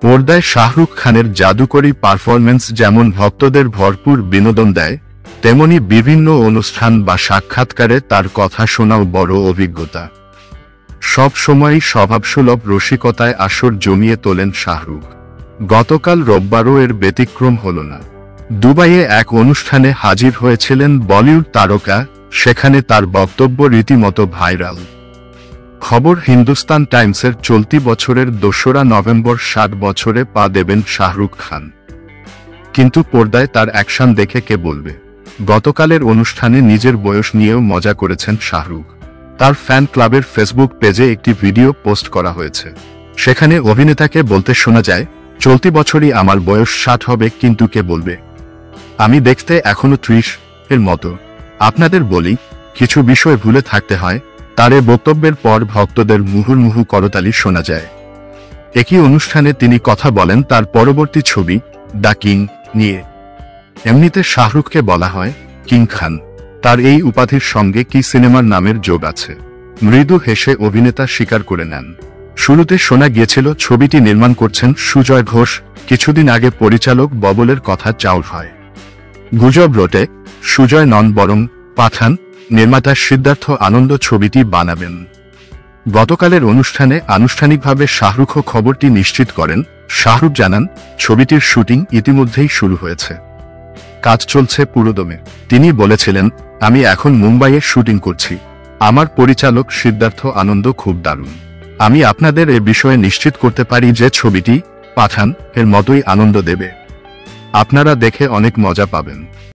পর্দায় শাহরুখ খানের জাদুকরী পারফরম্যান্স যেমন ভক্তদের ভরপুর বিনোদন দেয়, তেমনি বিভিন্ন অনুষ্ঠান বা সাক্ষাৎকারে তার কথা শোনাও বড় অভিজ্ঞতা। সব সময়ই স্বভাবসুলভ রসিকতায় আসর জমিয়ে তোলেন শাহরুখ। গতকাল রোববারও এর ব্যতিক্রম হল না। দুবাইয়ে এক অনুষ্ঠানে হাজির হয়েছিলেন বলিউড তারকা, সেখানে তার বক্তব্য রীতিমতো ভাইরাল। খবর হিন্দুস্তান টাইমসের চলতি বছরের ২রা নভেম্বর ৬০ বছরে পা দেবেন শাহরুখ খান। কিন্তু পর্দায় তার অ্যাকশন দেখে কে বলবে? গতকালের অনুষ্ঠানে নিজের বয়স নিয়েও মজা করেছেন শাহরুখ। তার ফ্যান ক্লাবের ফেসবুক পেজে একটি ভিডিও পোস্ট করা হয়েছে। সেখানে অভিনেতাকে বলতে শোনা যায়, চলতি বছরই আমার বয়স ৬০ হবে, কিন্তু কে বলবে? আমি দেখতে এখনো ৩০ এর মতো। আপনাদের বলি, কিছু বিষয় ভুলে থাকতে হয়। তার এ বক্তব্যের পর ভক্তদের মুহুর্মুহু করতালি শোনা যায়। একই অনুষ্ঠানে তিনি কথা বলেন তার পরবর্তী ছবি দ্য কিং নিয়ে। এমনিতে শাহরুখকে বলা হয় কিং খান। তার এই উপাধির সঙ্গে কি সিনেমার নামের যোগ আছে? মৃদু হেসে অভিনেতা স্বীকার করে নেন। শুরুতে শোনা গিয়েছিল ছবিটি নির্মাণ করছেন সুজয় ঘোষ। কিছুদিন আগে পরিচালক ববলের কথা চাউর হয়। গুজব রটে, সুজয় নন বরং পাঠান নির্মাতা সিদ্ধার্থ আনন্দ ছবিটি বানাবেন। গতকালের অনুষ্ঠানে আনুষ্ঠানিকভাবে শাহরুখও খবরটি নিশ্চিত করেন। শাহরুখ জানান, ছবিটির শুটিং ইতিমধ্যেই শুরু হয়েছে। কাজ চলছে পুরোদমে। তিনি বলেছিলেন, আমি এখন মুম্বাইয়ে শুটিং করছি। আমার পরিচালক সিদ্ধার্থ আনন্দ খুব দারুণ। আমি আপনাদের এ বিষয়ে নিশ্চিত করতে পারি যে ছবিটি পাঠান এর মতোই আনন্দ দেবে। আপনারা দেখে অনেক মজা পাবেন।